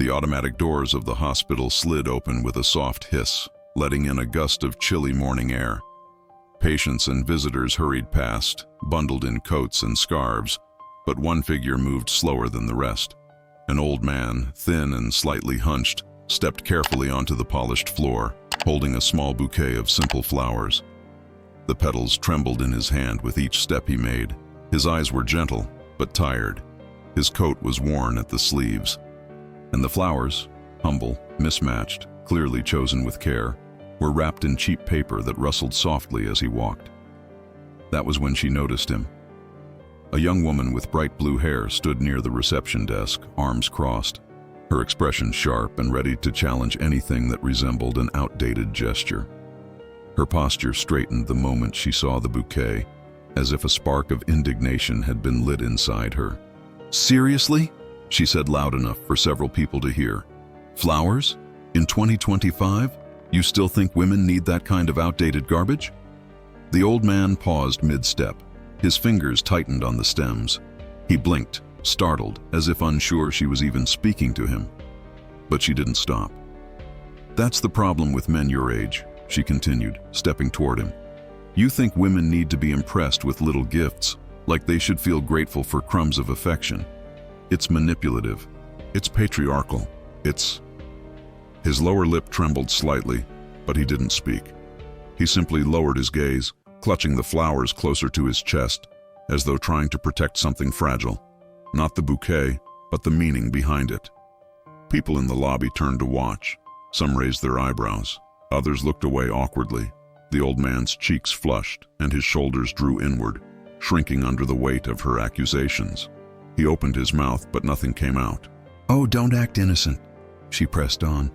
The automatic doors of the hospital slid open with a soft hiss, letting in a gust of chilly morning air. Patients and visitors hurried past, bundled in coats and scarves, but one figure moved slower than the rest. An old man, thin and slightly hunched, stepped carefully onto the polished floor, holding a small bouquet of simple flowers. The petals trembled in his hand with each step he made. His eyes were gentle, but tired. His coat was worn at the sleeves. And the flowers, humble, mismatched, clearly chosen with care, were wrapped in cheap paper that rustled softly as he walked. That was when she noticed him. A young woman with bright blue hair stood near the reception desk, arms crossed, her expression sharp and ready to challenge anything that resembled an outdated gesture. Her posture straightened the moment she saw the bouquet, as if a spark of indignation had been lit inside her. "Seriously?" she said loud enough for several people to hear. "Flowers? In 2025? You still think women need that kind of outdated garbage?" The old man paused mid-step. His fingers tightened on the stems. He blinked, startled, as if unsure she was even speaking to him. But she didn't stop. "That's the problem with men your age," she continued, stepping toward him. "You think women need to be impressed with little gifts, like they should feel grateful for crumbs of affection. It's manipulative. It's patriarchal. It's..." His lower lip trembled slightly, but he didn't speak. He simply lowered his gaze, clutching the flowers closer to his chest, as though trying to protect something fragile. Not the bouquet, but the meaning behind it. People in the lobby turned to watch. Some raised their eyebrows. Others looked away awkwardly. The old man's cheeks flushed, and his shoulders drew inward, shrinking under the weight of her accusations. He opened his mouth, but nothing came out. "Oh, don't act innocent," she pressed on.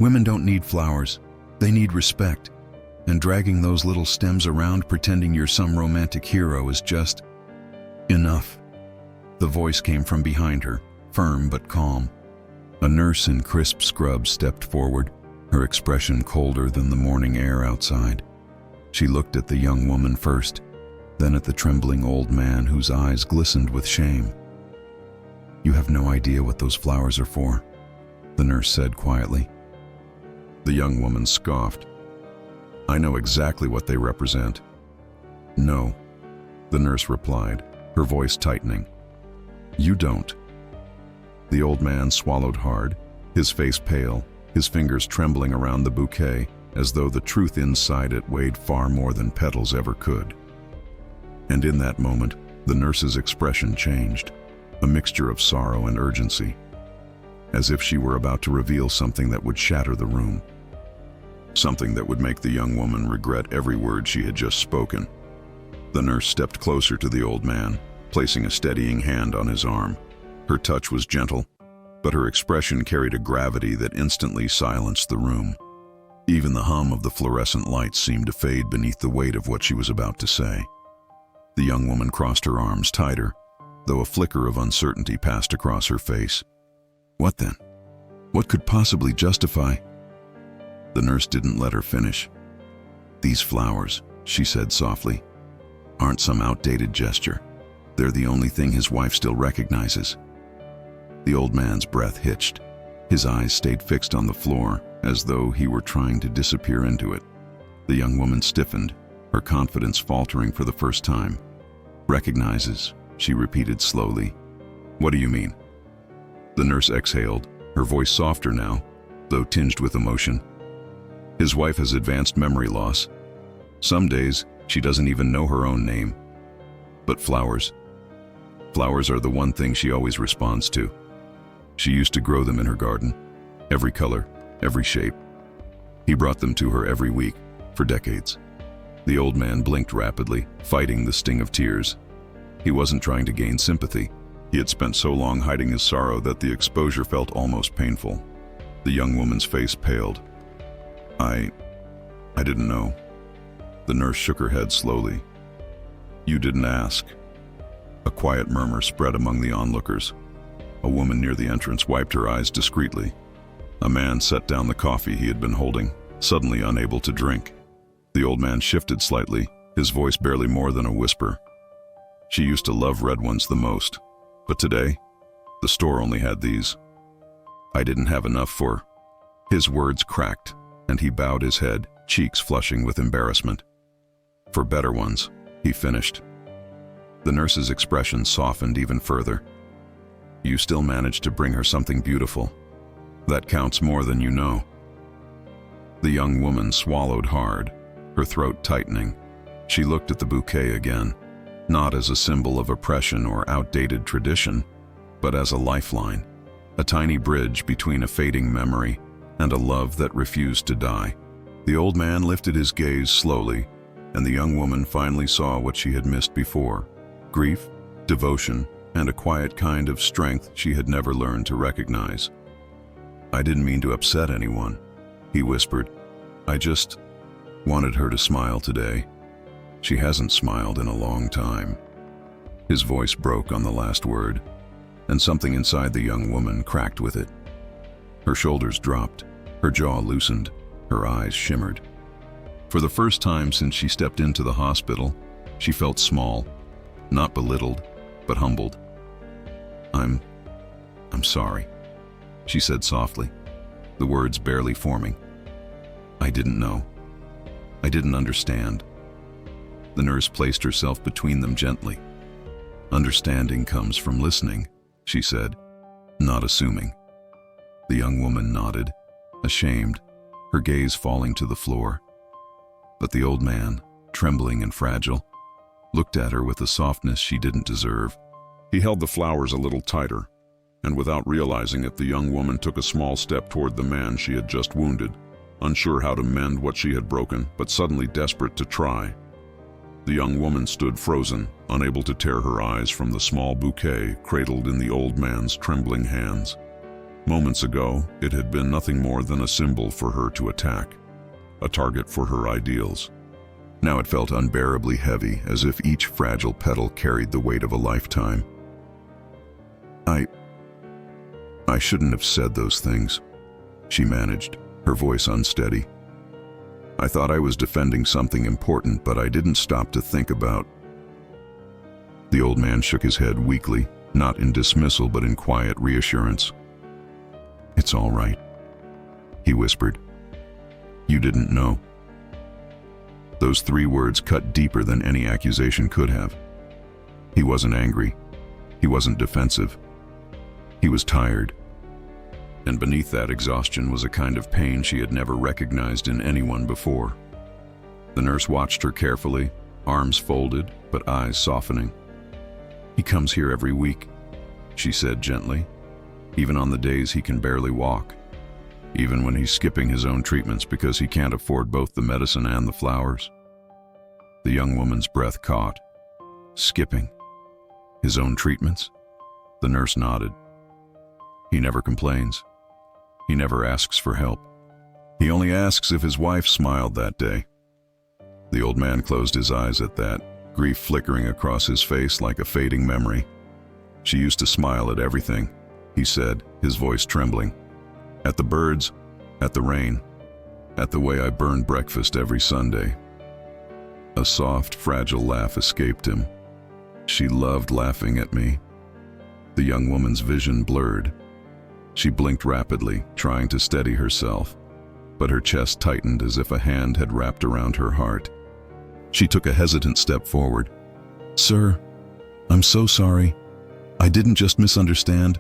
"Women don't need flowers. They need respect. And dragging those little stems around pretending you're some romantic hero is just enough." The voice came from behind her, firm but calm. A nurse in crisp scrubs stepped forward, her expression colder than the morning air outside. She looked at the young woman first, then at the trembling old man whose eyes glistened with shame. "You have no idea what those flowers are for," the nurse said quietly. The young woman scoffed. "I know exactly what they represent." "No," the nurse replied, her voice tightening. "You don't." The old man swallowed hard, his face pale, his fingers trembling around the bouquet, as though the truth inside it weighed far more than petals ever could. And in that moment, the nurse's expression changed, a mixture of sorrow and urgency, as if she were about to reveal something that would shatter the room. Something that would make the young woman regret every word she had just spoken. The nurse stepped closer to the old man, placing a steadying hand on his arm. Her touch was gentle, but her expression carried a gravity that instantly silenced the room. Even the hum of the fluorescent lights seemed to fade beneath the weight of what she was about to say. The young woman crossed her arms tighter, though a flicker of uncertainty passed across her face. What then? What could possibly justify? The nurse didn't let her finish. "These flowers," she said softly, "aren't some outdated gesture. They're the only thing his wife still recognizes." The old man's breath hitched. His eyes stayed fixed on the floor, as though he were trying to disappear into it. The young woman stiffened, her confidence faltering for the first time. "Recognizes," she repeated slowly. "What do you mean?" The nurse exhaled, her voice softer now, though tinged with emotion. "His wife has advanced memory loss. Some days, she doesn't even know her own name. But flowers are the one thing she always responds to. She used to grow them in her garden, every color, every shape. He brought them to her every week, for decades." The old man blinked rapidly, fighting the sting of tears. He wasn't trying to gain sympathy. He had spent so long hiding his sorrow that the exposure felt almost painful. The young woman's face paled. I didn't know." The nurse shook her head slowly. "You didn't ask." A quiet murmur spread among the onlookers. A woman near the entrance wiped her eyes discreetly. A man set down the coffee he had been holding, suddenly unable to drink. The old man shifted slightly, his voice barely more than a whisper. "She used to love red ones the most, but today, the store only had these." I didn't have enough for... His words cracked, and he bowed his head, cheeks flushing with embarrassment. For better ones, he finished. The nurse's expression softened even further. You still managed to bring her something beautiful. That counts more than you know. The young woman swallowed hard, her throat tightening. She looked at the bouquet again, not as a symbol of oppression or outdated tradition, but as a lifeline, a tiny bridge between a fading memory and a love that refused to die. The old man lifted his gaze slowly, and the young woman finally saw what she had missed before: grief, devotion, and a quiet kind of strength she had never learned to recognize. I didn't mean to upset anyone, he whispered. I just wanted her to smile today. She hasn't smiled in a long time. His voice broke on the last word, and something inside the young woman cracked with it. Her shoulders dropped, her jaw loosened, her eyes shimmered. For the first time since she stepped into the hospital, she felt small, not belittled, but humbled. I'm sorry, she said softly, the words barely forming. I didn't know. I didn't understand. The nurse placed herself between them gently. Understanding comes from listening, she said, not assuming. The young woman nodded, ashamed, her gaze falling to the floor. But the old man, trembling and fragile, looked at her with a softness she didn't deserve. He held the flowers a little tighter, and without realizing it, the young woman took a small step toward the man she had just wounded, unsure how to mend what she had broken, but suddenly desperate to try. The young woman stood frozen, unable to tear her eyes from the small bouquet cradled in the old man's trembling hands. Moments ago, it had been nothing more than a symbol for her to attack, a target for her ideals. Now it felt unbearably heavy, as if each fragile petal carried the weight of a lifetime. I shouldn't have said those things, she managed, her voice unsteady. I thought I was defending something important, but I didn't stop to think about... The old man shook his head weakly, not in dismissal but in quiet reassurance. It's all right, he whispered. You didn't know. Those 3 words cut deeper than any accusation could have. He wasn't angry. He wasn't defensive. He was tired. And beneath that exhaustion was a kind of pain she had never recognized in anyone before. The nurse watched her carefully, arms folded, but eyes softening. He comes here every week, she said gently, even on the days he can barely walk, even when he's skipping his own treatments because he can't afford both the medicine and the flowers. The young woman's breath caught. Skipping? His own treatments? The nurse nodded. He never complains. He never asks for help. He only asks if his wife smiled that day. The old man closed his eyes at that, grief flickering across his face like a fading memory. She used to smile at everything, he said, his voice trembling. At the birds, at the rain, at the way I burned breakfast every Sunday. A soft, fragile laugh escaped him. She loved laughing at me. The young woman's vision blurred. She blinked rapidly, trying to steady herself, but her chest tightened as if a hand had wrapped around her heart. She took a hesitant step forward. Sir, I'm so sorry. I didn't just misunderstand.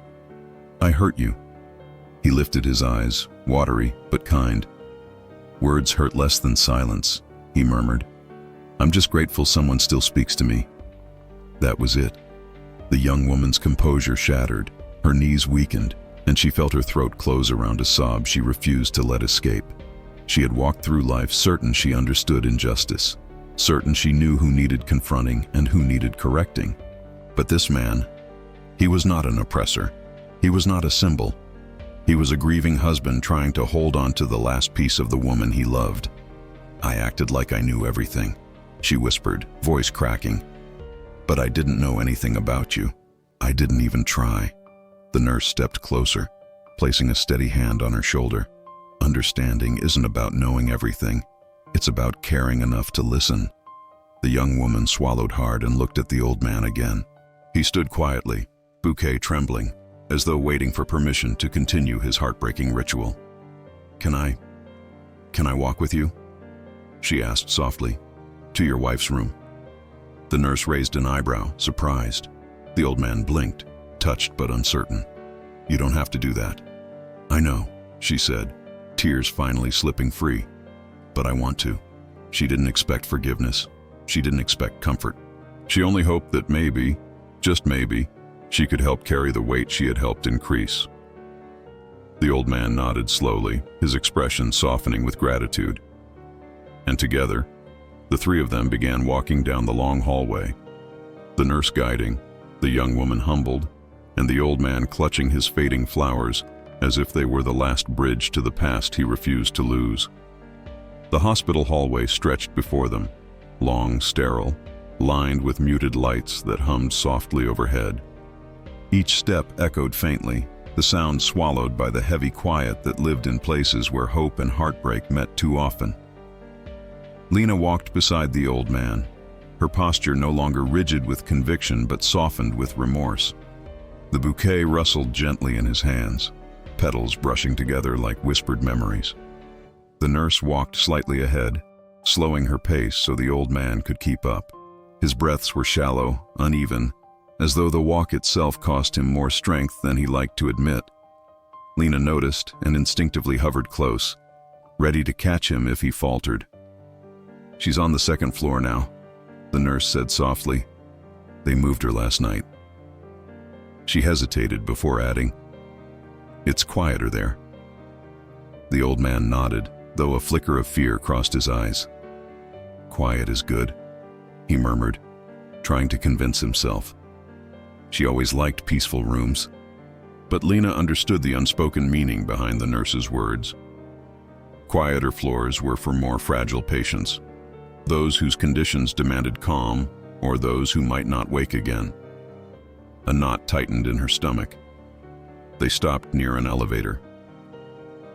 I hurt you. He lifted his eyes, watery but kind. Words hurt less than silence, he murmured. I'm just grateful someone still speaks to me. That was it. The young woman's composure shattered, her knees weakened, and she felt her throat close around a sob she refused to let escape. She had walked through life certain she understood injustice, certain she knew who needed confronting and who needed correcting. But this man, he was not an oppressor. He was not a symbol. He was a grieving husband trying to hold on to the last piece of the woman he loved. I acted like I knew everything, she whispered, voice cracking. But I didn't know anything about you. I didn't even try. The nurse stepped closer, placing a steady hand on her shoulder. Understanding isn't about knowing everything. It's about caring enough to listen. The young woman swallowed hard and looked at the old man again. He stood quietly, bouquet trembling, as though waiting for permission to continue his heartbreaking ritual. Can I walk with you?" she asked softly. "To your wife's room." The nurse raised an eyebrow, surprised. The old man blinked, touched but uncertain. "You don't have to do that." "I know," she said, tears finally slipping free. "But I want to." She didn't expect forgiveness. She didn't expect comfort. She only hoped that maybe, just maybe, she could help carry the weight she had helped increase. The old man nodded slowly, his expression softening with gratitude. And together, the three of them began walking down the long hallway, the nurse guiding, the young woman humbled, and the old man clutching his fading flowers as if they were the last bridge to the past he refused to lose. The hospital hallway stretched before them, long, sterile, lined with muted lights that hummed softly overhead. Each step echoed faintly, the sound swallowed by the heavy quiet that lived in places where hope and heartbreak met too often. Lena walked beside the old man, her posture no longer rigid with conviction but softened with remorse. The bouquet rustled gently in his hands, petals brushing together like whispered memories. The nurse walked slightly ahead, slowing her pace so the old man could keep up. His breaths were shallow, uneven, as though the walk itself cost him more strength than he liked to admit. Lena noticed and instinctively hovered close, ready to catch him if he faltered. "She's on the second floor now," the nurse said softly. "They moved her last night." She hesitated before adding, "It's quieter there." The old man nodded, though a flicker of fear crossed his eyes. "Quiet is good," he murmured, trying to convince himself. She always liked peaceful rooms. But Lena understood the unspoken meaning behind the nurse's words. Quieter floors were for more fragile patients, those whose conditions demanded calm, or those who might not wake again. A knot tightened in her stomach. They stopped near an elevator.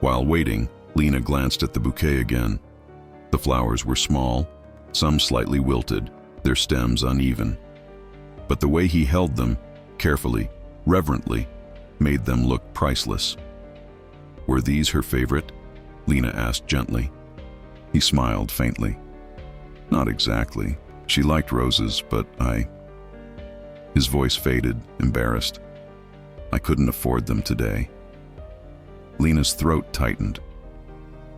While waiting, Lena glanced at the bouquet again. The flowers were small, some slightly wilted, their stems uneven. But the way he held them, carefully, reverently, made them look priceless. "Were these her favorite?" Lena asked gently. He smiled faintly. "Not exactly. She liked roses, but His voice faded, embarrassed. "I couldn't afford them today." Lena's throat tightened.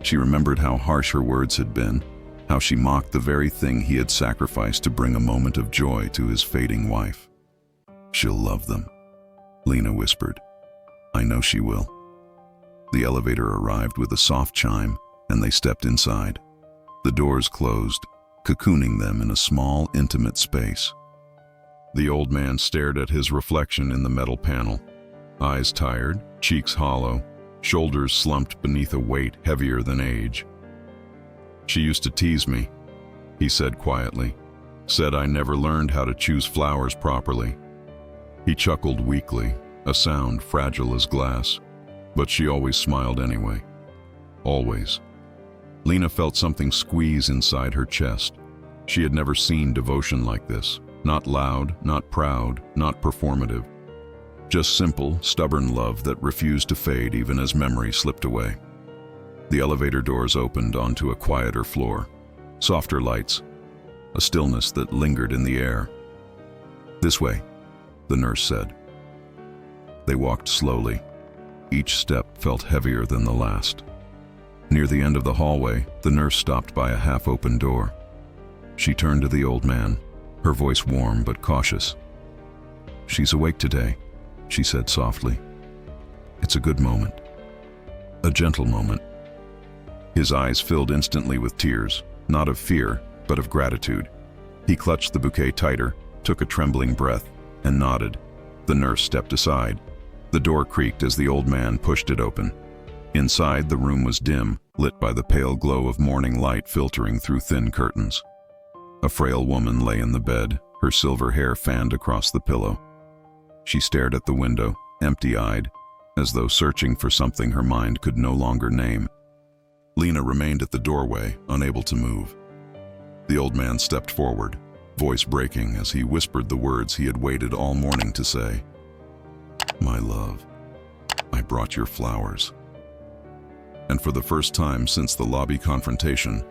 She remembered how harsh her words had been, how she mocked the very thing he had sacrificed to bring a moment of joy to his fading wife. "She'll love them," Lena whispered. "I know she will." The elevator arrived with a soft chime, and they stepped inside. The doors closed, cocooning them in a small, intimate space. The old man stared at his reflection in the metal panel, eyes tired, cheeks hollow, shoulders slumped beneath a weight heavier than age. "She used to tease me," he said quietly, "said I never learned how to choose flowers properly." He chuckled weakly, a sound fragile as glass, but she always smiled anyway. Always. Lena felt something squeeze inside her chest. She had never seen devotion like this. Not loud, not proud, not performative. Just simple, stubborn love that refused to fade even as memory slipped away. The elevator doors opened onto a quieter floor. Softer lights. A stillness that lingered in the air. "This way," the nurse said. They walked slowly. Each step felt heavier than the last. Near the end of the hallway, the nurse stopped by a half-open door. She turned to the old man, her voice warm but cautious. "She's awake today," she said softly. "It's a good moment. A gentle moment." His eyes filled instantly with tears, not of fear, but of gratitude. He clutched the bouquet tighter, took a trembling breath, and nodded. The nurse stepped aside. The door creaked as the old man pushed it open. Inside, the room was dim, lit by the pale glow of morning light filtering through thin curtains. A frail woman lay in the bed, her silver hair fanned across the pillow. She stared at the window, empty-eyed, as though searching for something her mind could no longer name. Lena remained at the doorway, unable to move. The old man stepped forward, voice breaking as he whispered the words he had waited all morning to say. My love, I brought your flowers. And for the first time since the lobby confrontation,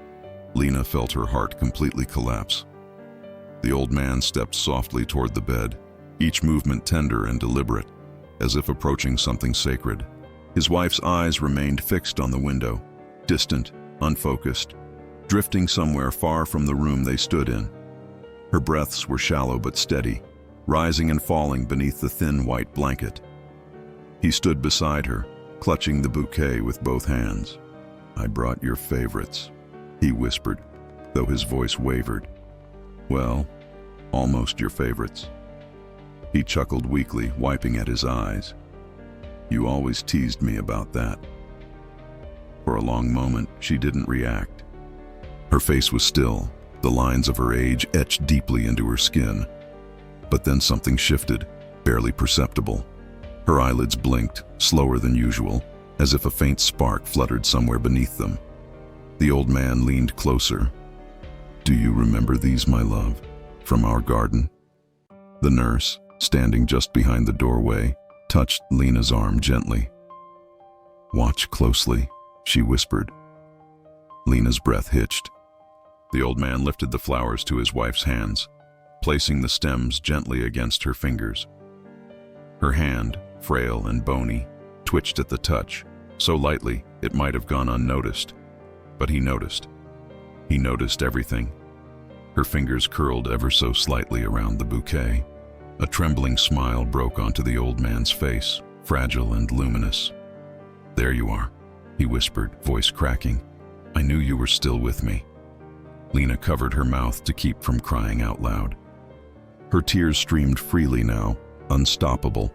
Lena felt her heart completely collapse. The old man stepped softly toward the bed, each movement tender and deliberate, as if approaching something sacred. His wife's eyes remained fixed on the window, distant, unfocused, drifting somewhere far from the room they stood in. Her breaths were shallow but steady, rising and falling beneath the thin white blanket. He stood beside her, clutching the bouquet with both hands. I brought your favorites, he whispered, though his voice wavered. Well, almost your favorites. He chuckled weakly, wiping at his eyes. You always teased me about that. For a long moment, she didn't react. Her face was still, the lines of her age etched deeply into her skin. But then something shifted, barely perceptible. Her eyelids blinked, slower than usual, as if a faint spark fluttered somewhere beneath them. The old man leaned closer. Do you remember these, my love, from our garden? The nurse, standing just behind the doorway, touched Lena's arm gently. Watch closely, she whispered. Lena's breath hitched. The old man lifted the flowers to his wife's hands, placing the stems gently against her fingers. Her hand, frail and bony, twitched at the touch, so lightly it might have gone unnoticed. But he noticed. He noticed everything. Her fingers curled ever so slightly around the bouquet. A trembling smile broke onto the old man's face, fragile and luminous. There you are, he whispered, voice cracking. I knew you were still with me. Lena covered her mouth to keep from crying out loud. Her tears streamed freely now, unstoppable.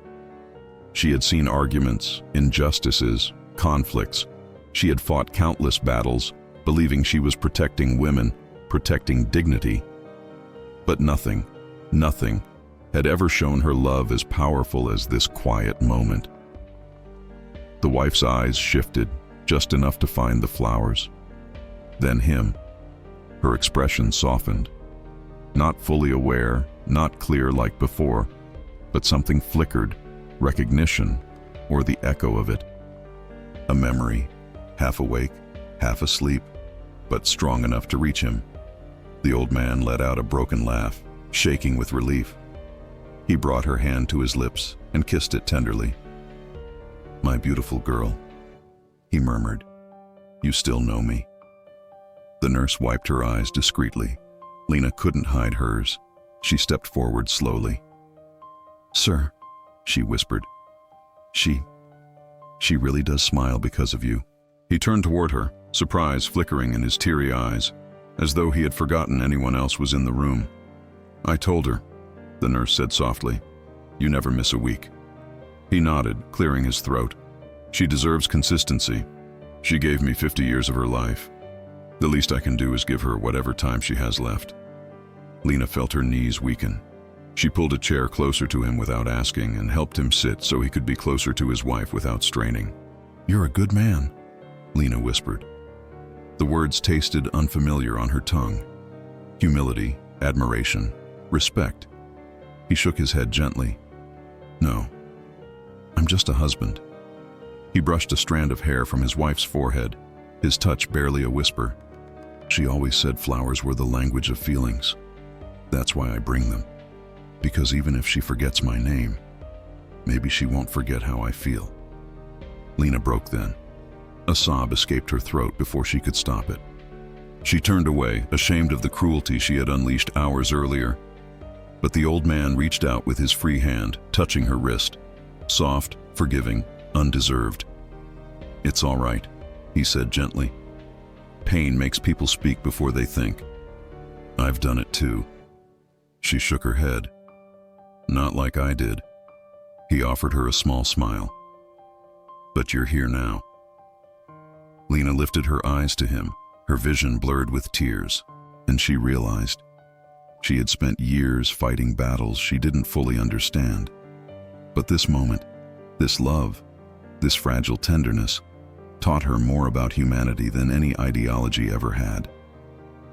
She had seen arguments, injustices, conflicts. She had fought countless battles, believing she was protecting women, protecting dignity. But nothing had ever shown her love as powerful as this quiet moment. The wife's eyes shifted, just enough to find the flowers. Then him. Her expression softened. Not fully aware, not clear like before, but something flickered, recognition, or the echo of it. A memory, half awake, half asleep, but strong enough to reach him. The old man let out a broken laugh, shaking with relief. He brought her hand to his lips and kissed it tenderly. My beautiful girl, he murmured, you still know me. The nurse wiped her eyes discreetly. Lena couldn't hide hers. She stepped forward slowly. Sir, she whispered. She really does smile because of you. He turned toward her, surprise flickering in his teary eyes, as though he had forgotten anyone else was in the room. I told her, the nurse said softly. You never miss a week. He nodded, clearing his throat. She deserves consistency. She gave me 50 years of her life. The least I can do is give her whatever time she has left. Lena felt her knees weaken. She pulled a chair closer to him without asking and helped him sit so he could be closer to his wife without straining. You're a good man, Lena whispered. The words tasted unfamiliar on her tongue. Humility, admiration, respect. He shook his head gently. No, I'm just a husband. He brushed a strand of hair from his wife's forehead, his touch barely a whisper. She always said flowers were the language of feelings. That's why I bring them. Because even if she forgets my name, maybe she won't forget how I feel. Lena broke then. A sob escaped her throat before she could stop it. She turned away, ashamed of the cruelty she had unleashed hours earlier. But the old man reached out with his free hand, touching her wrist. Soft, forgiving, undeserved. It's all right, he said gently. Pain makes people speak before they think. I've done it too. She shook her head. Not like I did. He offered her a small smile. But you're here now. Lena lifted her eyes to him, her vision blurred with tears, and she realized she had spent years fighting battles she didn't fully understand. But this moment, this love, this fragile tenderness, taught her more about humanity than any ideology ever had.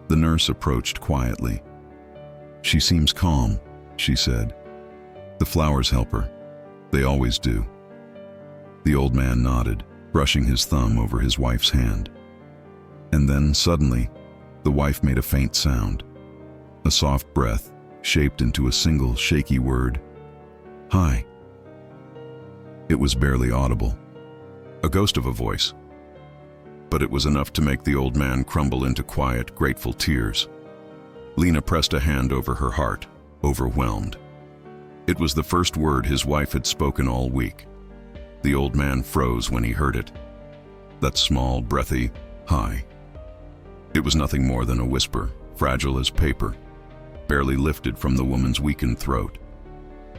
The nurse approached quietly. She seems calm, she said. The flowers help her. They always do. The old man nodded, brushing his thumb over his wife's hand. And then, suddenly, the wife made a faint sound. A soft breath, shaped into a single, shaky word. "Hi." It was barely audible. A ghost of a voice. But it was enough to make the old man crumble into quiet, grateful tears. Lena pressed a hand over her heart, overwhelmed. It was the first word his wife had spoken all week. The old man froze when he heard it. That small, breathy, "hi." It was nothing more than a whisper, fragile as paper, barely lifted from the woman's weakened throat.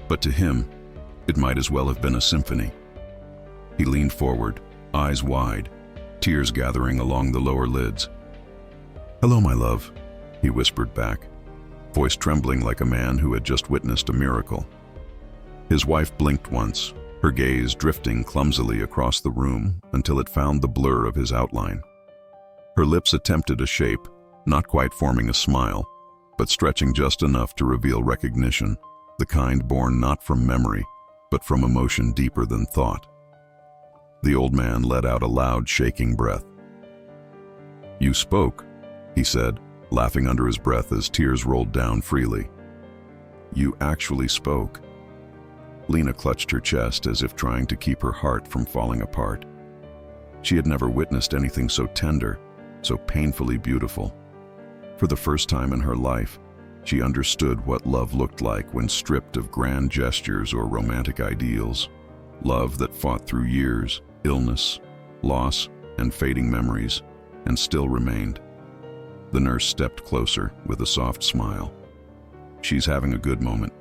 But to him, it might as well have been a symphony. He leaned forward, eyes wide, tears gathering along the lower lids. "Hello, my love," he whispered back, voice trembling like a man who had just witnessed a miracle. His wife blinked once, her gaze drifting clumsily across the room until it found the blur of his outline. Her lips attempted a shape, not quite forming a smile, but stretching just enough to reveal recognition, the kind born not from memory, but from emotion deeper than thought. The old man let out a loud, shaking breath. "You spoke," he said, laughing under his breath as tears rolled down freely. "You actually spoke." Lena clutched her chest as if trying to keep her heart from falling apart. She had never witnessed anything so tender, so painfully beautiful. For the first time in her life, she understood what love looked like when stripped of grand gestures or romantic ideals. Love that fought through years, illness, loss, and fading memories, and still remained. The nurse stepped closer with a soft smile. "She's having a good moment,"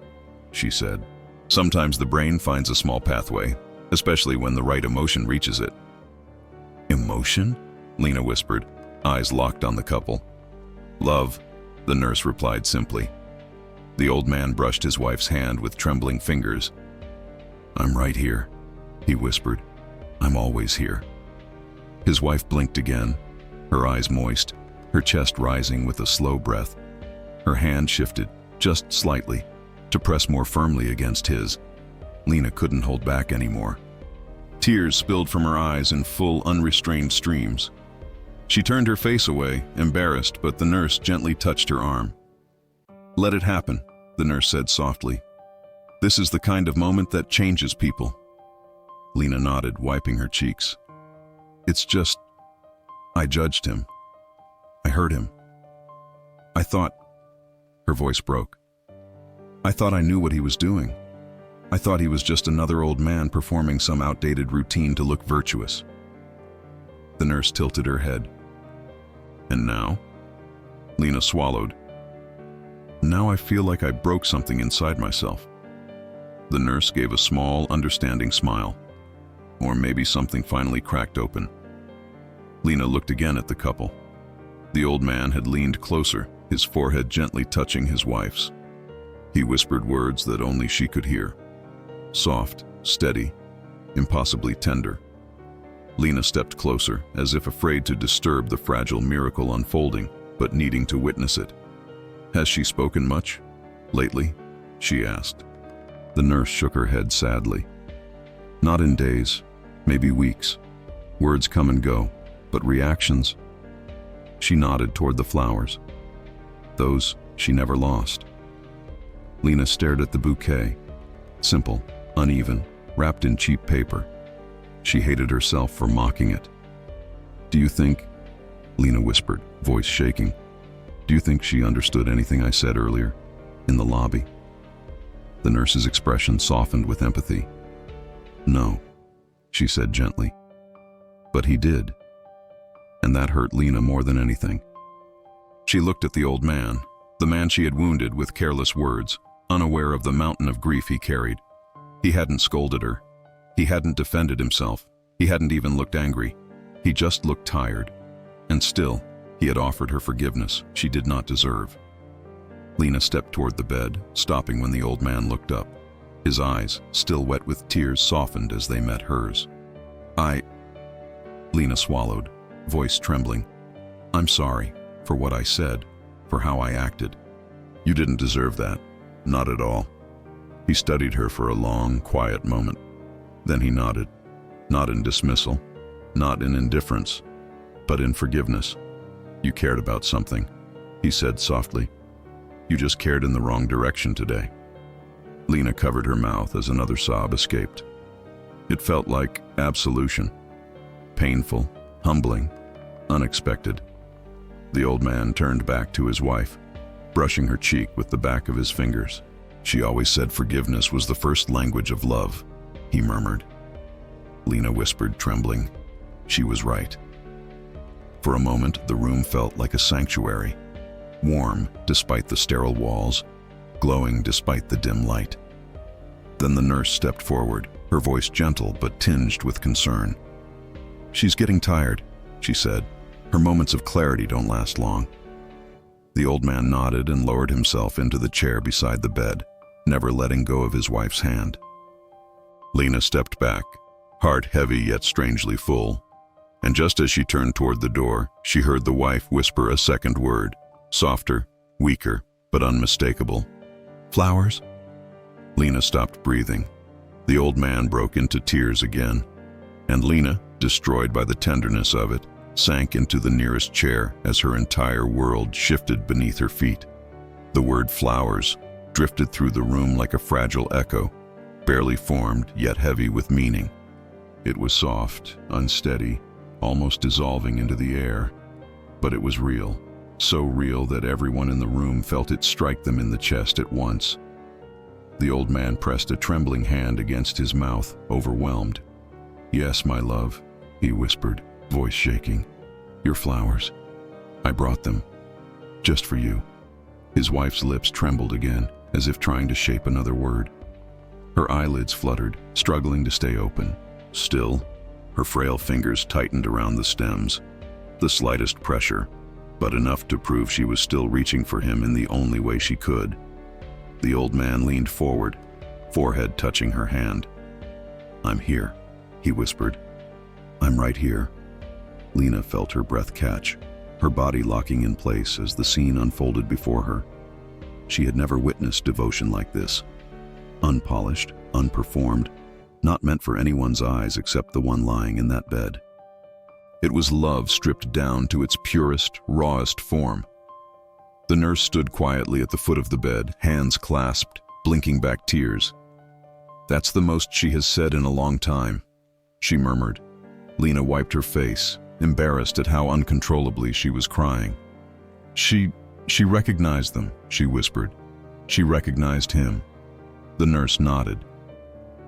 she said. "Sometimes the brain finds a small pathway, especially when the right emotion reaches it." "Emotion?" Lena whispered, eyes locked on the couple. "Love," the nurse replied simply. The old man brushed his wife's hand with trembling fingers. "I'm right here," he whispered. "I'm always here." His wife blinked again, her eyes moist, her chest rising with a slow breath. Her hand shifted, just slightly, to press more firmly against his. Lena couldn't hold back anymore. Tears spilled from her eyes in full, unrestrained streams. She turned her face away, embarrassed, but the nurse gently touched her arm. "Let it happen," the nurse said softly. "This is the kind of moment that changes people." Lena nodded, wiping her cheeks. "It's just, I judged him. I hurt him. I thought," her voice broke, "I thought I knew what he was doing. I thought he was just another old man performing some outdated routine to look virtuous." The nurse tilted her head. "And now?" Lena swallowed. "Now I feel like I broke something inside myself." The nurse gave a small, understanding smile. Or maybe something finally cracked open. Lena looked again at the couple. The old man had leaned closer, his forehead gently touching his wife's. He whispered words that only she could hear. Soft, steady, impossibly tender. Lena stepped closer, as if afraid to disturb the fragile miracle unfolding, but needing to witness it. "Has she spoken much lately?" she asked. The nurse shook her head sadly. "Not in days, maybe weeks. Words come and go, but reactions..." She nodded toward the flowers. "Those she never lost." Lena stared at the bouquet. Simple, uneven, wrapped in cheap paper. She hated herself for mocking it. "Do you think," Lena whispered, voice shaking, "do you think she understood anything I said earlier, in the lobby?" The nurse's expression softened with empathy. "No," she said gently. "But he did." And that hurt Lena more than anything. She looked at the old man, the man she had wounded with careless words, unaware of the mountain of grief he carried. He hadn't scolded her. He hadn't defended himself. He hadn't even looked angry. He just looked tired. And still, he had offered her forgiveness she did not deserve. Lena stepped toward the bed, stopping when the old man looked up. His eyes, still wet with tears, softened as they met hers. Lena swallowed, voice trembling. "I'm sorry for what I said, for how I acted. You didn't deserve that, not at all." He studied her for a long, quiet moment. Then he nodded, not in dismissal, not in indifference, but in forgiveness. "You cared about something," he said softly. "You just cared in the wrong direction today." Lena covered her mouth as another sob escaped. It felt like absolution. Painful, humbling, unexpected. The old man turned back to his wife, brushing her cheek with the back of his fingers. "She always said forgiveness was the first language of love," he murmured. Lena whispered, trembling. She was right. For a moment, the room felt like a sanctuary, warm despite the sterile walls, glowing despite the dim light. Then the nurse stepped forward, her voice gentle but tinged with concern. "She's getting tired," she said. "Her moments of clarity don't last long." The old man nodded and lowered himself into the chair beside the bed, never letting go of his wife's hand. Lena stepped back, heart heavy yet strangely full. And just as she turned toward the door, she heard the wife whisper a second word, softer, weaker, but unmistakable. "Flowers?" Lena stopped breathing. The old man broke into tears again, and Lena, destroyed by the tenderness of it, sank into the nearest chair as her entire world shifted beneath her feet. The word flowers drifted through the room like a fragile echo, barely formed yet heavy with meaning. It was soft, unsteady, almost dissolving into the air, but it was real, so real that everyone in the room felt it strike them in the chest at once. The old man pressed a trembling hand against his mouth, overwhelmed. "Yes, my love," he whispered, voice shaking. "Your flowers. I brought them. Just for you." His wife's lips trembled again, as if trying to shape another word. Her eyelids fluttered, struggling to stay open. Still, her frail fingers tightened around the stems. The slightest pressure, but enough to prove she was still reaching for him in the only way she could. The old man leaned forward, forehead touching her hand. "I'm here," he whispered. "I'm right here." Lena felt her breath catch, her body locking in place as the scene unfolded before her. She had never witnessed devotion like this. Unpolished, unperformed, not meant for anyone's eyes except the one lying in that bed. It was love stripped down to its purest, rawest form. The nurse stood quietly at the foot of the bed, hands clasped, blinking back tears. "That's the most she has said in a long time," she murmured. Lena wiped her face, embarrassed at how uncontrollably she was crying. She recognized them," she whispered. "She recognized him." The nurse nodded.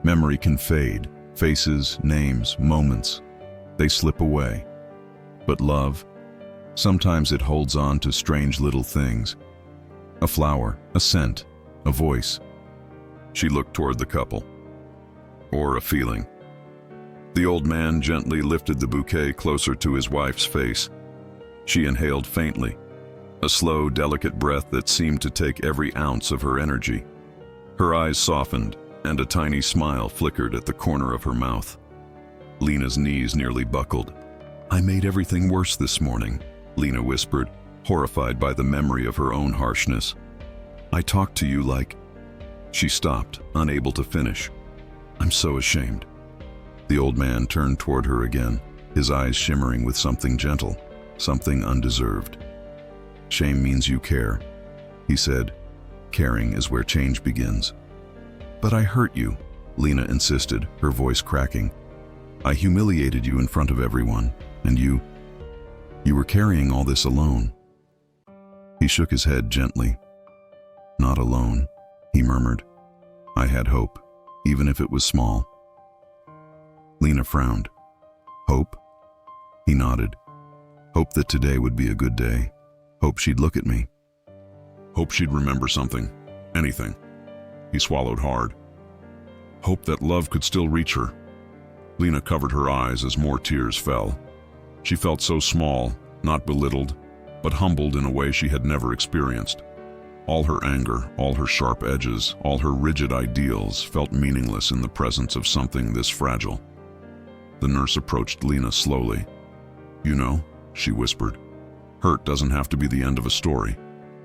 Memory can fade, faces, names, moments. They slip away. But love, sometimes it holds on to strange little things. A flower, a scent, a voice. She looked toward the couple. Or a feeling. The old man gently lifted the bouquet closer to his wife's face. She inhaled faintly, a slow, delicate breath that seemed to take every ounce of her energy. Her eyes softened, and a tiny smile flickered at the corner of her mouth. Lena's knees nearly buckled. "I made everything worse this morning," Lena whispered, horrified by the memory of her own harshness. "I talked to you like—" She stopped, unable to finish. "I'm so ashamed." The old man turned toward her again, his eyes shimmering with something gentle, something undeserved. "Shame means you care," he said. "Caring is where change begins." "But I hurt you," Lena insisted, her voice cracking. "I humiliated you in front of everyone, and you were carrying all this alone." He shook his head gently. "Not alone," he murmured. "I had hope, even if it was small." Lena frowned. "Hope?" He nodded. "Hope that today would be a good day. Hope she'd look at me. Hope she'd remember something. Anything." He swallowed hard. "Hope that love could still reach her." Lena covered her eyes as more tears fell. She felt so small, not belittled, but humbled in a way she had never experienced. All her anger, all her sharp edges, all her rigid ideals felt meaningless in the presence of something this fragile. The nurse approached Lena slowly. "You know," she whispered, "hurt doesn't have to be the end of a story.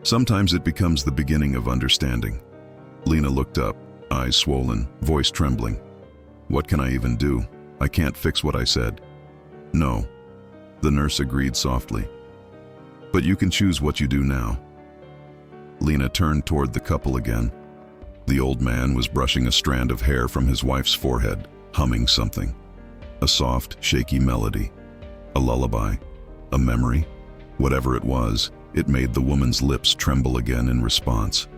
Sometimes it becomes the beginning of understanding." Lena looked up, eyes swollen, voice trembling. What can I even do? I can't fix what I said. No, the nurse agreed softly. But you can choose what you do now. Lena turned toward the couple again. The old man was brushing a strand of hair from his wife's forehead, humming something. A soft, shaky melody. A lullaby. A memory. Whatever it was, it made the woman's lips tremble again in response.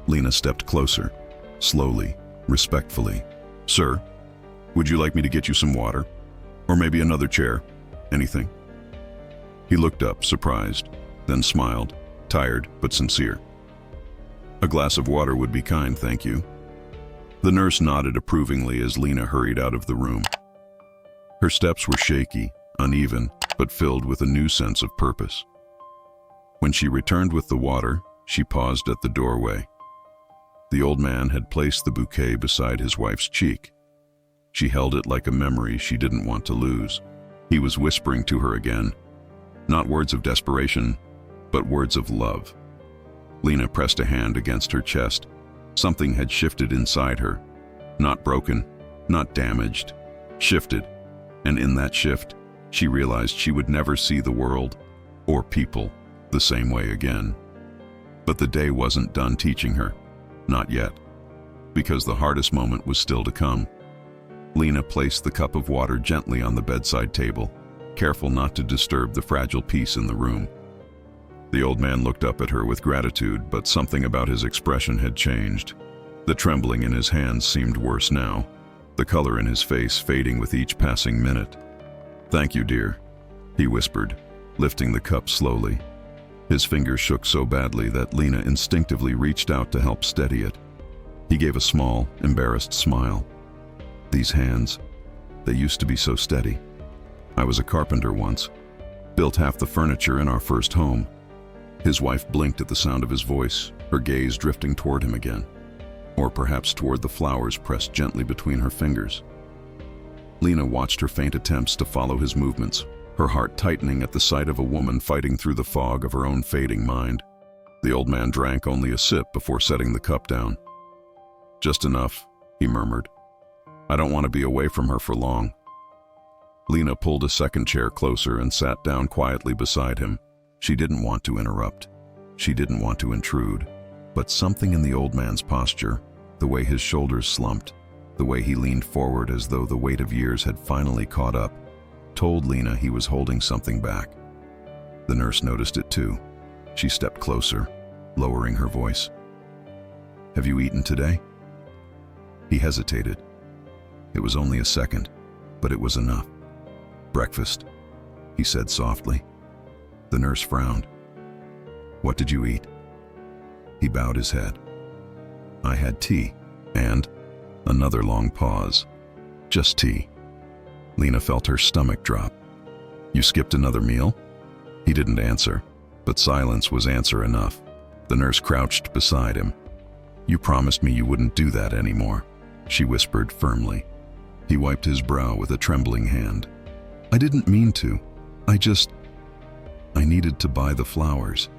Lena stepped closer, slowly, respectfully. Sir, would you like me to get you some water? Or maybe another chair? Anything? He looked up, surprised, then smiled, tired but sincere. A glass of water would be kind, thank you. The nurse nodded approvingly as Lena hurried out of the room. Her steps were shaky, uneven, but filled with a new sense of purpose. When she returned with the water, she paused at the doorway. The old man had placed the bouquet beside his wife's cheek. She held it like a memory she didn't want to lose. He was whispering to her again, not words of desperation, but words of love. Lena pressed a hand against her chest. Something had shifted inside her. Not broken, not damaged, shifted. And in that shift, she realized she would never see the world, or people, the same way again. But the day wasn't done teaching her. Not yet. Because the hardest moment was still to come. Lena placed the cup of water gently on the bedside table, careful not to disturb the fragile peace in the room. The old man looked up at her with gratitude, but something about his expression had changed. The trembling in his hands seemed worse now, the color in his face fading with each passing minute. Thank you, dear, he whispered, lifting the cup slowly. His fingers shook so badly that Lena instinctively reached out to help steady it. He gave a small, embarrassed smile. These hands, they used to be so steady. I was a carpenter once, built half the furniture in our first home. His wife blinked at the sound of his voice, her gaze drifting toward him again, or perhaps toward the flowers pressed gently between her fingers. Lena watched her faint attempts to follow his movements, her heart tightening at the sight of a woman fighting through the fog of her own fading mind. The old man drank only a sip before setting the cup down. Just enough, he murmured. I don't want to be away from her for long. Lena pulled a second chair closer and sat down quietly beside him. She didn't want to interrupt. She didn't want to intrude. But something in the old man's posture, the way his shoulders slumped, the way he leaned forward as though the weight of years had finally caught up, told Lena he was holding something back. The nurse noticed it too. She stepped closer, lowering her voice. Have you eaten today? He hesitated. It was only a second, but it was enough. Breakfast, he said softly. The nurse frowned. What did you eat? He bowed his head. I had tea, and another long pause. Just tea. Lena felt her stomach drop. You skipped another meal? He didn't answer, but silence was answer enough. The nurse crouched beside him. You promised me you wouldn't do that anymore, she whispered firmly. He wiped his brow with a trembling hand. I didn't mean to. I needed to buy the flowers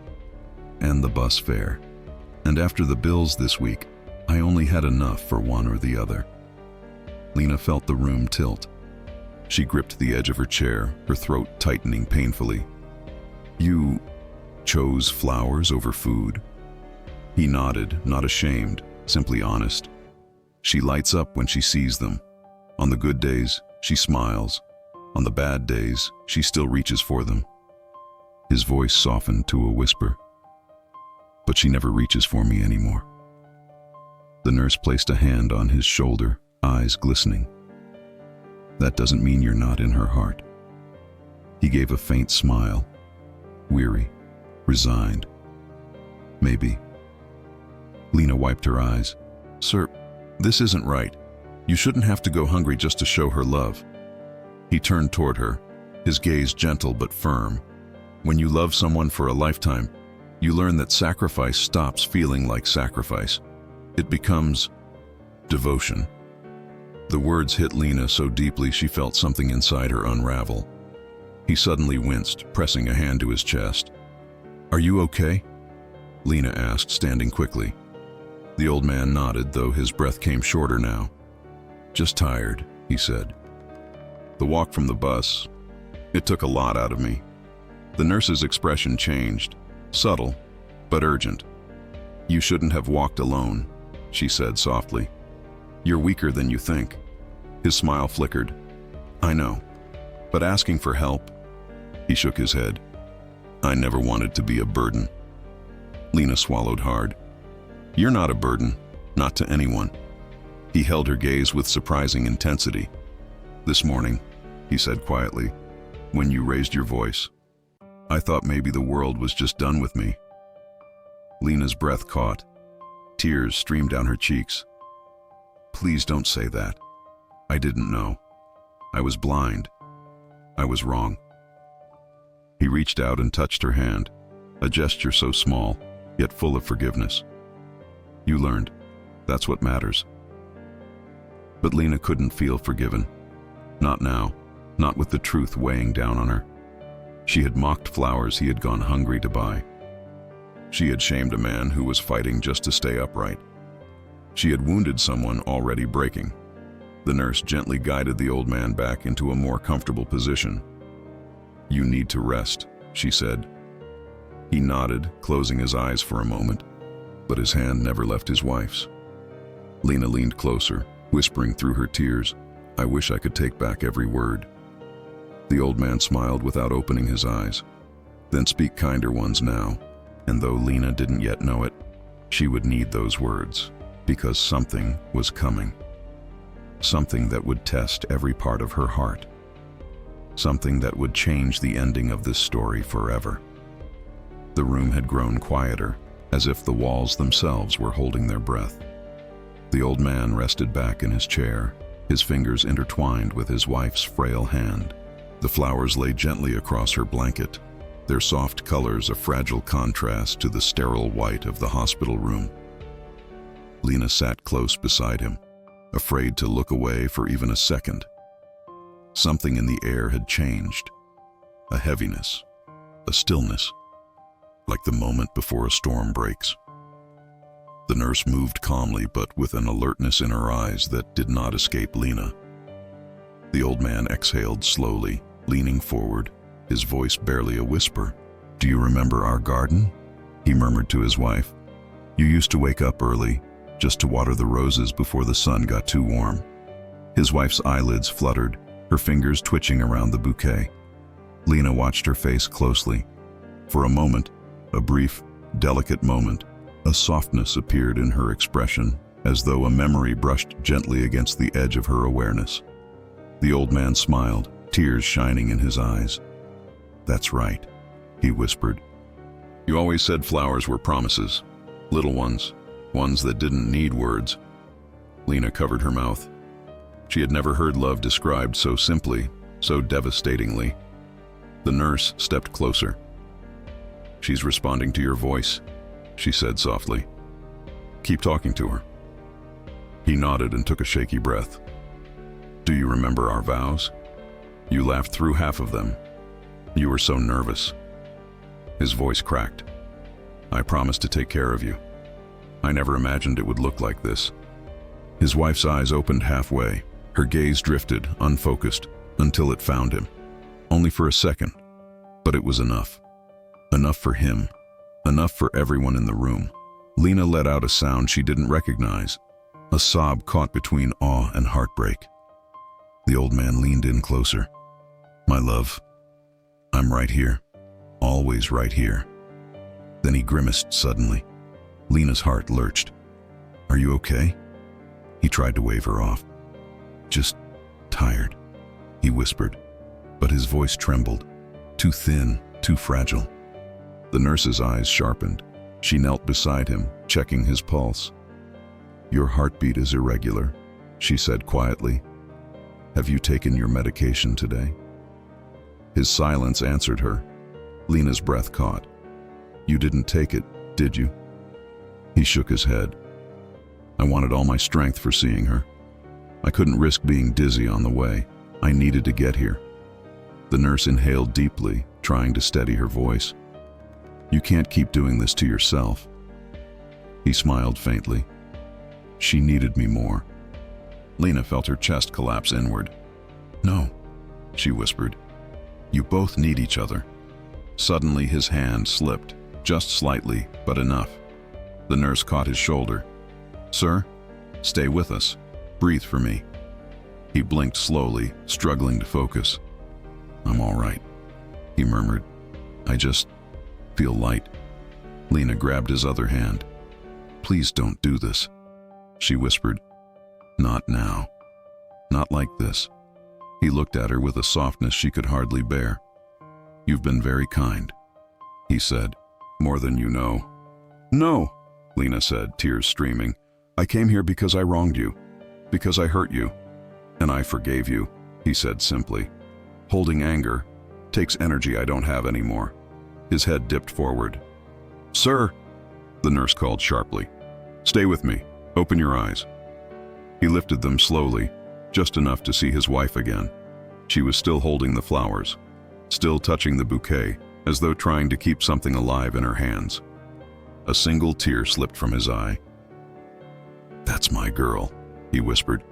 and the bus fare. And after the bills this week, I only had enough for one or the other. Lena felt the room tilt. She gripped the edge of her chair, her throat tightening painfully. You chose flowers over food? He nodded, not ashamed, simply honest. She lights up when she sees them. On the good days, she smiles. On the bad days, she still reaches for them. His voice softened to a whisper. But she never reaches for me anymore. The nurse placed a hand on his shoulder, eyes glistening. That doesn't mean you're not in her heart. He gave a faint smile, weary, resigned. Maybe. Lena wiped her eyes. Sir, this isn't right. You shouldn't have to go hungry just to show her love. He turned toward her, his gaze gentle but firm. When you love someone for a lifetime, you learn that sacrifice stops feeling like sacrifice. It becomes devotion. The words hit Lena so deeply she felt something inside her unravel. He suddenly winced, pressing a hand to his chest. Are you okay? Lena asked, standing quickly. The old man nodded, though his breath came shorter now. "Just tired," he said. "The walk from the bus, it took a lot out of me." The nurse's expression changed, subtle, but urgent. "You shouldn't have walked alone," she said softly. "You're weaker than you think." His smile flickered. "I know, but asking for help..." He shook his head. "I never wanted to be a burden." Lena swallowed hard. "You're not a burden, not to anyone." He held her gaze with surprising intensity. "This morning," he said quietly, "when you raised your voice, I thought maybe the world was just done with me." Lena's breath caught. Tears streamed down her cheeks. "Please don't say that. I didn't know. I was blind. I was wrong." He reached out and touched her hand, a gesture so small, yet full of forgiveness. "You learned. That's what matters." But Lena couldn't feel forgiven. Not now, not with the truth weighing down on her. She had mocked flowers he had gone hungry to buy. She had shamed a man who was fighting just to stay upright. She had wounded someone already breaking. The nurse gently guided the old man back into a more comfortable position. "You need to rest," she said. He nodded, closing his eyes for a moment, but his hand never left his wife's. Lena leaned closer, whispering through her tears, "I wish I could take back every word." The old man smiled without opening his eyes. "Then speak kinder ones now." And though Lena didn't yet know it, she would need those words, because something was coming. Something that would test every part of her heart. Something that would change the ending of this story forever. The room had grown quieter, as if the walls themselves were holding their breath. The old man rested back in his chair, his fingers intertwined with his wife's frail hand. The flowers lay gently across her blanket, their soft colors a fragile contrast to the sterile white of the hospital room. Lena sat close beside him, afraid to look away for even a second. Something in the air had changed. A heaviness, a stillness, like the moment before a storm breaks. The nurse moved calmly, but with an alertness in her eyes that did not escape Lena. The old man exhaled slowly, leaning forward, his voice barely a whisper. "Do you remember our garden?" he murmured to his wife. "You used to wake up early, just to water the roses before the sun got too warm." His wife's eyelids fluttered, her fingers twitching around the bouquet. Lena watched her face closely. For a moment, a brief, delicate moment, a softness appeared in her expression, as though a memory brushed gently against the edge of her awareness. The old man smiled, tears shining in his eyes. "That's right," he whispered. "You always said flowers were promises, little ones, ones that didn't need words." Lena covered her mouth. She had never heard love described so simply, so devastatingly. The nurse stepped closer. "She's responding to your voice," she said softly. "Keep talking to her." He nodded and took a shaky breath. "Do you remember our vows? You laughed through half of them. You were so nervous." His voice cracked. "I promised to take care of you. I never imagined it would look like this." His wife's eyes opened halfway. Her gaze drifted, unfocused, until it found him. Only for a second, but it was enough. Enough for him. Enough for everyone in the room. Lena let out a sound she didn't recognize, a sob caught between awe and heartbreak. The old man leaned in closer. "My love, I'm right here, always right here." Then he grimaced suddenly. Lena's heart lurched. "Are you okay?" He tried to wave her off. "Just tired," he whispered, but his voice trembled, too thin, too fragile. The nurse's eyes sharpened. She knelt beside him, checking his pulse. "Your heartbeat is irregular," she said quietly. "Have you taken your medication today?" His silence answered her. Lena's breath caught. "You didn't take it, did you?" He shook his head. "I wanted all my strength for seeing her. I couldn't risk being dizzy on the way. I needed to get here." The nurse inhaled deeply, trying to steady her voice. "You can't keep doing this to yourself." He smiled faintly. She needed me more. Lena felt her chest collapse inward. No, she whispered. You both need each other. Suddenly his hand slipped, just slightly, but enough. The nurse caught his shoulder. Sir, stay with us. Breathe for me. He blinked slowly, struggling to focus. I'm all right, he murmured. I just feel light. Lena grabbed his other hand. Please don't do this, she whispered. Not now. Not like this. He looked at her with a softness she could hardly bear. You've been very kind, he said. More than you know. No, Lena said, tears streaming. I came here because I wronged you, because I hurt you. And I forgave you, he said simply. Holding anger takes energy I don't have anymore. His head dipped forward. Sir, the nurse called sharply. Stay with me. Open your eyes. He lifted them slowly, just enough to see his wife again. She was still holding the flowers, still touching the bouquet, as though trying to keep something alive in her hands. A single tear slipped from his eye. That's my girl, he whispered,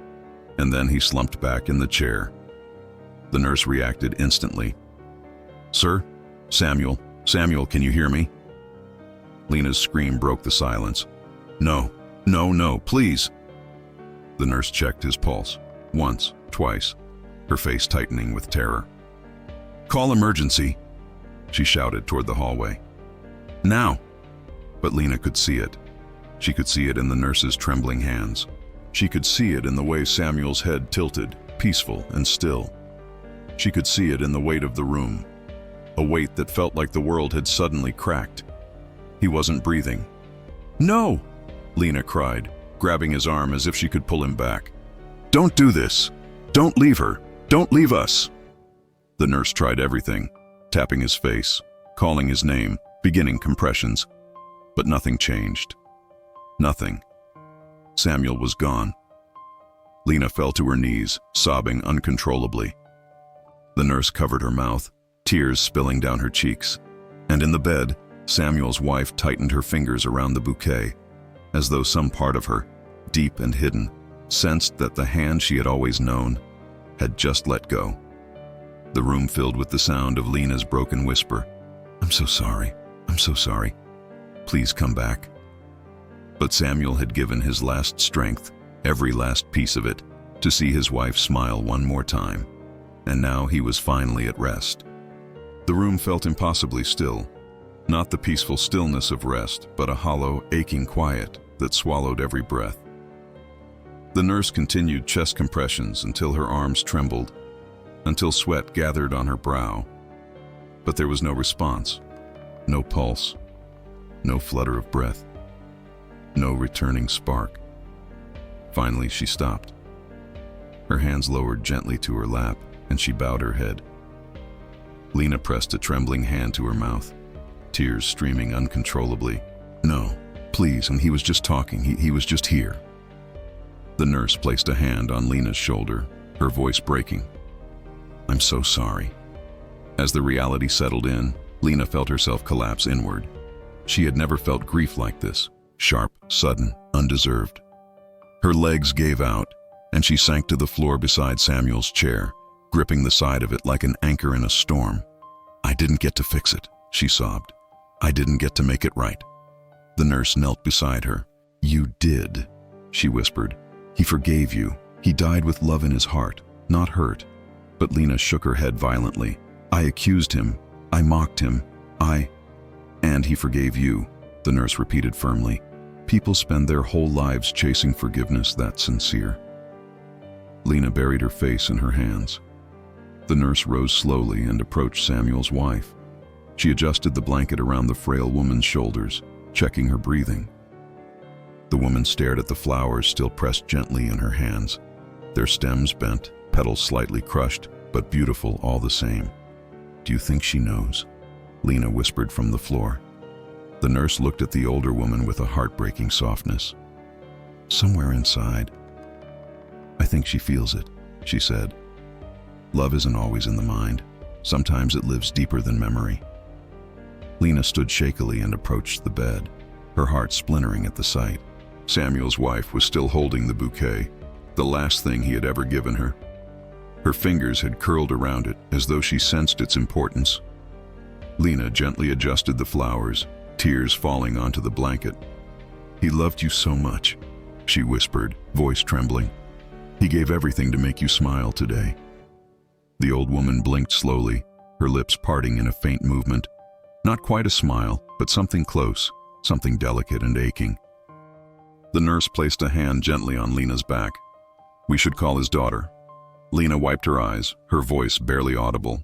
and then he slumped back in the chair. The nurse reacted instantly. Sir? Samuel, can you hear me? Lena's scream broke the silence. No, please. The nurse checked his pulse, once, twice, her face tightening with terror. Call emergency, she shouted toward the hallway. Now! But Lena could see it. She could see it in the nurse's trembling hands. She could see it in the way Samuel's head tilted, peaceful and still. She could see it in the weight of the room, a weight that felt like the world had suddenly cracked. He wasn't breathing. No! Lena cried, grabbing his arm as if she could pull him back. Don't do this! Don't leave her! Don't leave us! The nurse tried everything, tapping his face, calling his name, beginning compressions. But nothing changed. Nothing. Samuel was gone. Lena fell to her knees, sobbing uncontrollably. The nurse covered her mouth, tears spilling down her cheeks. And in the bed, Samuel's wife tightened her fingers around the bouquet, as though some part of her, deep and hidden, sensed that the hand she had always known had just let go. The room filled with the sound of Lena's broken whisper. I'm so sorry. Please come back. But Samuel had given his last strength, every last piece of it, to see his wife smile one more time. And now he was finally at rest. The room felt impossibly still. Not the peaceful stillness of rest, but a hollow, aching quiet that swallowed every breath. The nurse continued chest compressions until her arms trembled, until sweat gathered on her brow. But there was no response, no pulse, no flutter of breath, no returning spark. Finally, she stopped. Her hands lowered gently to her lap, and she bowed her head. Lena pressed a trembling hand to her mouth, tears streaming uncontrollably. No, please, and he was just talking, he was just here. The nurse placed a hand on Lena's shoulder, her voice breaking. I'm so sorry. As the reality settled in, Lena felt herself collapse inward. She had never felt grief like this, sharp, sudden, undeserved. Her legs gave out, and she sank to the floor beside Samuel's chair, gripping the side of it like an anchor in a storm. I didn't get to fix it, she sobbed. I didn't get to make it right. The nurse knelt beside her. You did, she whispered. He forgave you. He died with love in his heart, not hurt. But Lena shook her head violently. I accused him. I mocked him. And he forgave you, the nurse repeated firmly. People spend their whole lives chasing forgiveness that sincere. Lena buried her face in her hands. The nurse rose slowly and approached Samuel's wife. She adjusted the blanket around the frail woman's shoulders, checking her breathing. The woman stared at the flowers still pressed gently in her hands, their stems bent, petals slightly crushed, but beautiful all the same. Do you think she knows? Lena whispered from the floor. The nurse looked at the older woman with a heartbreaking softness. Somewhere inside. I think she feels it, she said. Love isn't always in the mind. Sometimes it lives deeper than memory. Lena stood shakily and approached the bed, her heart splintering at the sight. Samuel's wife was still holding the bouquet, the last thing he had ever given her. Her fingers had curled around it as though she sensed its importance. Lena gently adjusted the flowers, tears falling onto the blanket. "He loved you so much," she whispered, voice trembling. "He gave everything to make you smile today." The old woman blinked slowly, her lips parting in a faint movement. Not quite a smile, but something close, something delicate and aching. The nurse placed a hand gently on Lena's back. "We should call his daughter." Lena wiped her eyes, her voice barely audible.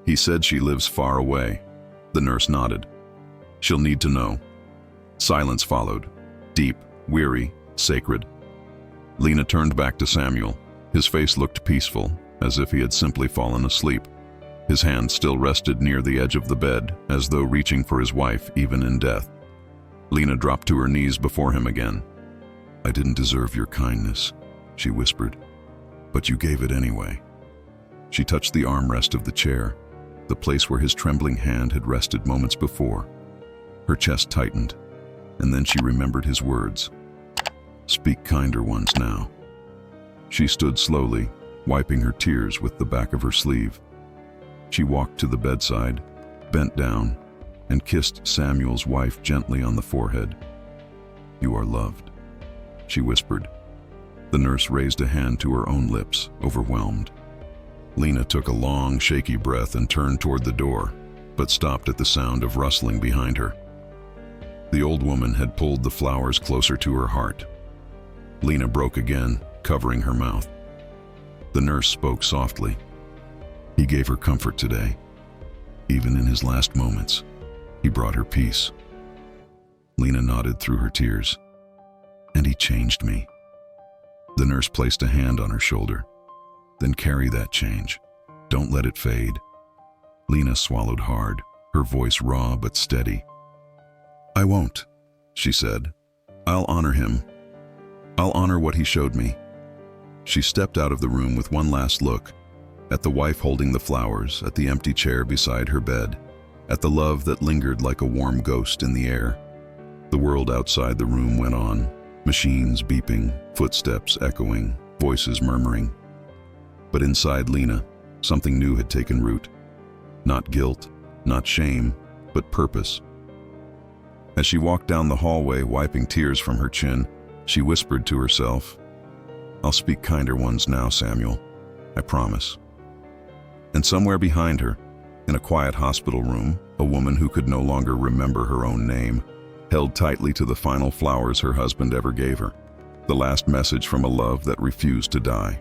"He said she lives far away." The nurse nodded. "She'll need to know." Silence followed, deep, weary, sacred. Lena turned back to Samuel. His face looked peaceful, as if he had simply fallen asleep. His hand still rested near the edge of the bed, as though reaching for his wife even in death. Lena dropped to her knees before him again. "I didn't deserve your kindness," she whispered, "but you gave it anyway." She touched the armrest of the chair, the place where his trembling hand had rested moments before. Her chest tightened, and then she remembered his words. "Speak kinder ones now." She stood slowly, wiping her tears with the back of her sleeve. She walked to the bedside, bent down, and kissed Samuel's wife gently on the forehead. "You are loved," she whispered. The nurse raised a hand to her own lips, overwhelmed. Lena took a long, shaky breath and turned toward the door, but stopped at the sound of rustling behind her. The old woman had pulled the flowers closer to her heart. Lena broke again, covering her mouth. The nurse spoke softly. "He gave her comfort today. Even in his last moments, he brought her peace." Lena nodded through her tears. "And he changed me." The nurse placed a hand on her shoulder. "Then carry that change. Don't let it fade." Lena swallowed hard, her voice raw but steady. "I won't," she said. "I'll honor him. I'll honor what he showed me." She stepped out of the room with one last look, at the wife holding the flowers, at the empty chair beside her bed, at the love that lingered like a warm ghost in the air. The world outside the room went on, machines beeping, footsteps echoing, voices murmuring. But inside Lena, something new had taken root. Not guilt, not shame, but purpose. As she walked down the hallway, wiping tears from her chin, she whispered to herself, "I'll speak kinder ones now, Samuel. I promise." And somewhere behind her, in a quiet hospital room, a woman who could no longer remember her own name, held tightly to the final flowers her husband ever gave her, the last message from a love that refused to die.